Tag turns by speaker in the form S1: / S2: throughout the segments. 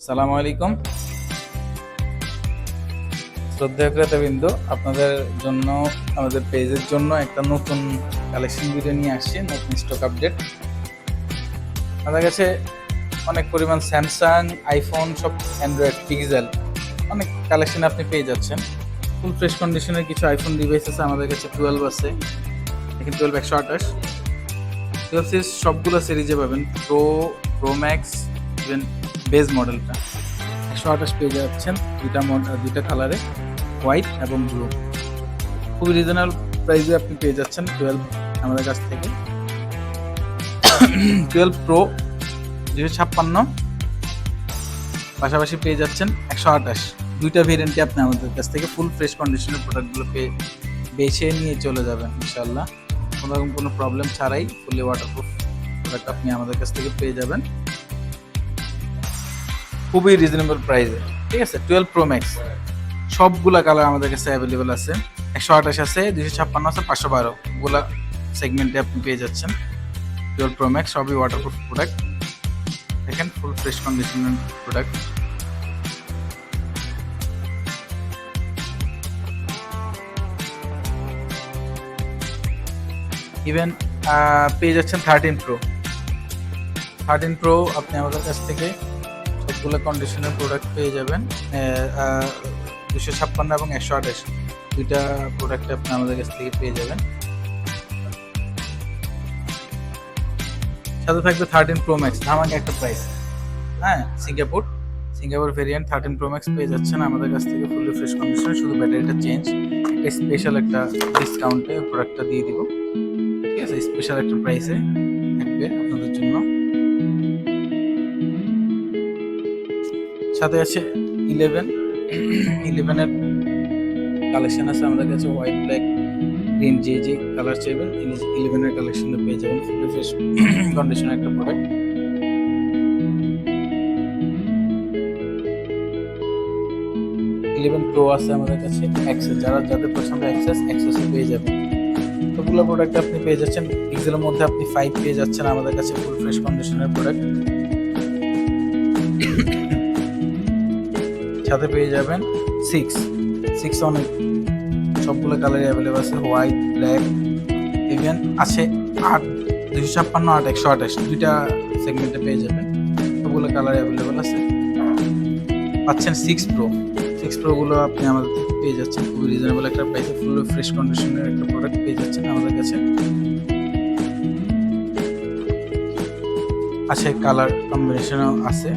S1: সালামু আলাইকুম শ্রদ্ধেয় ক্রেতাবৃন্দ, আপনাদের জন্য আমাদের পেজের জন্য একটা নতুন কালেকশন ভিডিও নিয়ে আসছি। নতুন স্টক আপডেট। আমাদের কাছে অনেক পরিমাণ স্যামসাং, আইফোন, সব অ্যান্ড্রয়েড, পিক্সেল অনেক কালেকশন আপনি পেয়ে যাচ্ছেন। ফুল ফ্রেশ কন্ডিশনের কিছু আইফোন ডিভাইস আছে আমাদের কাছে। 12 আছে, দেখেন 12 128, 12 সিরিজ সবগুলো সিরিজে পাবেন। প্রো ম্যাক্স, ইভেন বেজ মডেলটা 128 পেয়ে যাচ্ছেন। দুইটা কালারে, হোয়াইট এবং ব্লু। খুবই রিজনেবল প্রাইসে আপনি পেয়ে যাচ্ছেন 12 আমাদের কাছ থেকে। 12 প্রো 256, পাশাপাশি পেয়ে যাচ্ছেন 128। দুইটা ভেরিয়েন্টে আপনি আমাদের কাছ থেকে ফুল ফ্রেশ কন্ডিশনের প্রোডাক্টগুলো বেছে নিয়ে চলে যাবেন ইনশাল্লাহ। কোনো প্রবলেম ছাড়াই ফুলি ওয়াটারপ্রুফ প্রোডাক্ট আপনি আমাদের কাছ থেকে পেয়ে যাবেন খুবই রিজনেবল প্রাইসে। ঠিক আছে, 12 প্রো ম্যাক্স সবগুলা কালার আমাদের কাছে অ্যাভেলেবেল আছে। 128 আছে, 256 আছে, 512 গুলা সেগমেন্টে আপনি পেয়ে যাচ্ছেন 12 প্রো ম্যাক্স। সবই ওয়াটারপ্রুফ প্রোডাক্ট, দেখেন ফুল ফ্রেশ কন্ডিশনের প্রোডাক্ট। ইভেন পেয়ে যাচ্ছেন 13 প্রো আপনি আমাদের কাছ থেকে সবগুলো কন্ডিশনের প্রোডাক্ট পেয়ে যাবেন। 256 এবং 128 দুইটা প্রোডাক্ট আপনি আমাদের কাছ থেকে পেয়ে যাবেন। সাথে থাকবে 13 প্রো ম্যাক্স, ধামাকা একটা প্রাইস। হ্যাঁ, সিঙ্গাপুর ভেরিয়েন্ট 13 প্রো ম্যাক্স পেয়ে যাচ্ছেন আমাদের কাছ থেকে ফুলি ফ্রেশ কন্ডিশন। শুধু ব্যাটারিটা চেঞ্জ, একটা স্পেশাল একটা ডিসকাউন্টে প্রোডাক্টটা দিয়ে দিব। ঠিক আছে, স্পেশাল একটা প্রাইসে থাকবে আপনাদের জন্য। সাথে আছে 11 কালেকশন আছে আমাদের কাছে। হোয়াইট, ব্ল্যাক, গ্রিন, যে কালার চাইবেন 11 কালেকশনে পেয়ে যাবেন ফুলি ফ্রেশ কন্ডিশনের একটা প্রোডাক্ট। প্রো আছে আমাদের কাছে। অ্যাক্সেস, যাদের পছন্দ অ্যাক্সেসও পেয়ে যাবেন। সবগুলো প্রোডাক্ট আপনি পেয়ে যাচ্ছেন। পিক্সেলের মধ্যে আপনি 5 পেয়ে যাচ্ছেন আমাদের কাছে ফুল ফ্রেশ কন্ডিশনের প্রোডাক্ট। সাথে পেয়ে যাবেন 6 অনেক সবগুলো কালারই অ্যাভেলেবল আছে। হোয়াইট, ব্ল্যাক, ইভেন আছে 8, 256, 8, 128 দুইটা সেগমেন্টে পেয়ে যাবেন। সবগুলো কালার অ্যাভেলেবল আছে। পাচ্ছেন 6 প্রো গুলো আপনি আমাদের থেকে পেয়ে যাচ্ছেন খুবই রিজনেবল একটা প্রাইসে। ফুল ফ্রেশ কন্ডিশনের একটা প্রোডাক্ট পেয়ে যাচ্ছেন আমাদের কাছে। আছে কালার কম্বিনেশনও আছে,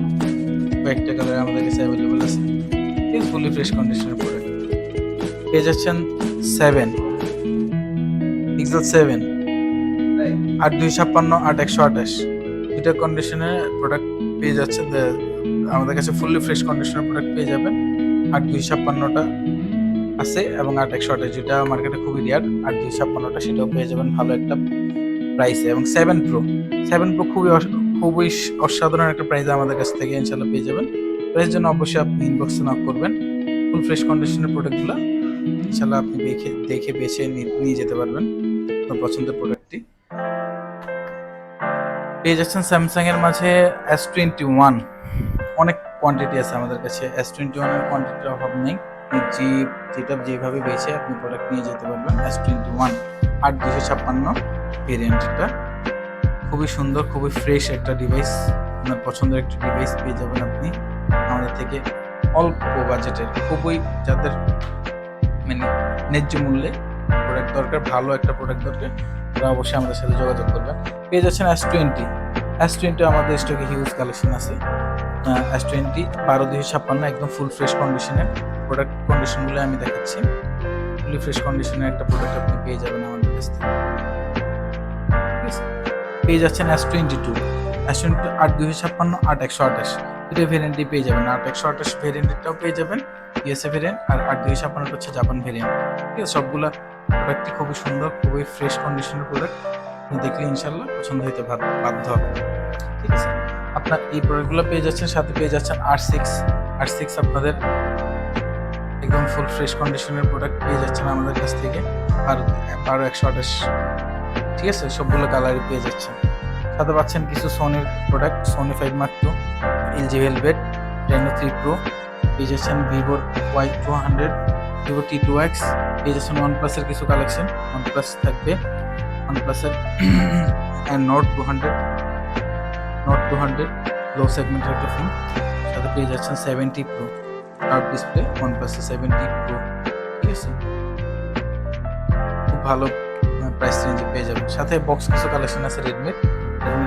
S1: কয়েকটা কালার আমাদের কাছে অ্যাভেলেবল আছে। ফুলি ফ্রেশ কন্ডিশনের প্রোডাক্ট পেয়ে যাচ্ছেন। 7 পিক্সেল 7, 8, 256, 8, 128 দুইটা কন্ডিশনের প্রোডাক্ট পেয়ে যাচ্ছেন আমাদের কাছে। ফুললি ফ্রেশ কন্ডিশনের প্রোডাক্ট পেয়ে যাবেন। 8, 256টা আছে এবং 8, 128 যেটা মার্কেটে খুবই রেয়ার। 8, 256টা সেটাও পেয়ে যাবেন ভালো একটা প্রাইসে। এবং 7 প্রো খুবই অসাধারণ একটা প্রাইসে আমাদের কাছ থেকে ইনশাল্লাহ পেয়ে যাবেন। প্রাইসের জন্য অবশ্যই আপনি ইনবক্সে নক করবেন। ফুল ফ্রেশ কন্ডিশনের প্রোডাক্টগুলো ইনশাল্লাহ আপনি দেখে বেছে নিয়ে যেতে পারবেন আপনার পছন্দের প্রোডাক্টটি। পেয়ে যাচ্ছেন স্যামসাং এর মাঝে S21, অনেক কোয়ান্টিটি আছে আমাদের কাছে। S21 এর কোয়ান্টিটির অভাব নেই। যেটা যেভাবে বেছে আপনি প্রোডাক্ট নিয়ে যেতে পারবেন। S21 8, 256 ভেরিয়েন্টটা খুবই সুন্দর, খুবই ফ্রেশ একটা ডিভাইস। আপনার পছন্দের একটা ডিভাইস পেয়ে যাবেন আপনি আমাদের থেকে অল্প বাজেটের। খুবই যাদের মানে ন্যায্য মূল্যে প্রোডাক্ট দরকার, ভালো একটা প্রোডাক্ট দরকার, তারা অবশ্যই আমাদের সাথে যোগাযোগ করবেন। পেয়ে যাচ্ছেন S20 আমাদের স্টকে হিউজ কালেকশন আছে। S20 12, 256 একদম ফুল ফ্রেশ কন্ডিশনের প্রোডাক্ট। কন্ডিশনগুলো আমি দেখাচ্ছি। ফুলি ফ্রেশ কন্ডিশনের একটা প্রোডাক্ট আপনি পেয়ে যাবেন আমাদের কাছ থেকে। পেয়ে যাচ্ছেন S22 8, 256, 8, 128 দুটো ভেরিয়েন্টই পেয়ে যাবেন। 8, 128 ভেরিয়েন্টটাও পেয়ে যাবেন, ইউএসএ ভেরিয়েন্ট, আর 8, 256 হচ্ছে জাপান ভেরিয়েন্ট। ঠিক আছে, সবগুলা প্রোডাক্টই খুবই সুন্দর, খুবই ফ্রেশ কন্ডিশনের প্রোডাক্ট। আপনি দেখলে ইনশাল্লাহ পছন্দ হইতে বাধ্য হবে। ঠিক আছে, আপনার এই প্রোডাক্টগুলো পেয়ে যাচ্ছেন। সাথে পেয়ে যাচ্ছেন R6 আপনাদের একদম ফুল ফ্রেশ কন্ডিশনের প্রোডাক্ট পেয়ে যাচ্ছেন আমাদের কাছ থেকে। আর 128, ঠিক আছে, সবগুলো কালারই পেয়ে যাচ্ছেন। সাথে পাচ্ছেন কিছু সোনির product, Sony 5 Mark II, LG Velvet, Reno 3 Pro, পেয়ে যাচ্ছেন Vivo Y200, Vivo T2X, পেয়ে যাচ্ছেন OnePlus এর কিছু কালেকশন, OnePlus থাকবে, OnePlus এর Note 200 লো সেগমেন্টের একটা ফোন, সাথে পেয়ে যাচ্ছেন 70 Pro curve display, OnePlus 70 Pro, ঠিক আছে, খুব ভালো প্রাইস রেঞ্জে পেয়ে যাবেন। সাথে বক্স কিছু কালেকশন আছে রেডমির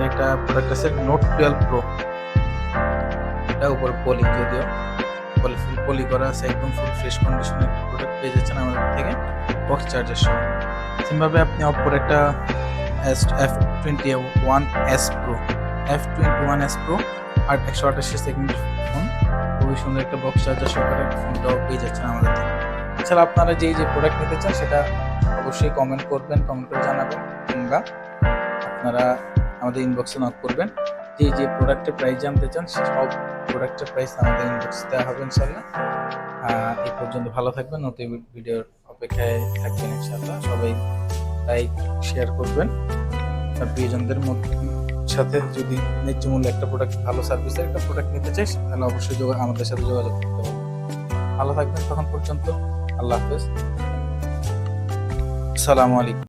S1: একটা প্রোডাক্ট আছে Note 12 Pro, এটা উপর পলি, যদিও ফুল পলি করা আছে, একদম ফুল ফ্রেশ কন্ডিশনের একটা প্রোডাক্ট পেয়ে যাচ্ছেন আমাদের থেকে বক্স চার্জার সহ। সেমভাবে আপনি অপোর একটা F21s Pro আর 128 সেগমেন্টের ফোন, খুবই সুন্দর একটা বক্স চার্জার সহকারে ফোনটাও পেয়ে যাচ্ছেন আমাদের থেকে। এছাড়া আপনারা যে প্রোডাক্ট নিতে চান সেটা অবশ্যই কমেন্ট করে জানাবেন, কিংবা আপনারা আমাদের ইনবক্সে নক করবেন। যে প্রোডাক্টের প্রাইস জানতে চান সব প্রোডাক্টের প্রাইস আমাদের ইনবক্সে দেওয়া হবে ইনশাল্লাহ। এই পর্যন্ত ভালো থাকবেন, নতুন ভিডিওর অপেক্ষায় থাকবেন ইনশাল্লাহ। সবাই লাইক শেয়ার করবেন, তার প্রিয়জনদের সাথে। যদি ন্যায্য মূল্যে একটা প্রোডাক্ট, ভালো সার্ভিসের একটা প্রোডাক্ট নিতে চাই তাহলে অবশ্যই আমাদের সাথে যোগাযোগ করতে হবে। ভালো থাকবেন তখন পর্যন্ত, আল্লাহ হাফেজ, আসসালামু আলাইকুম।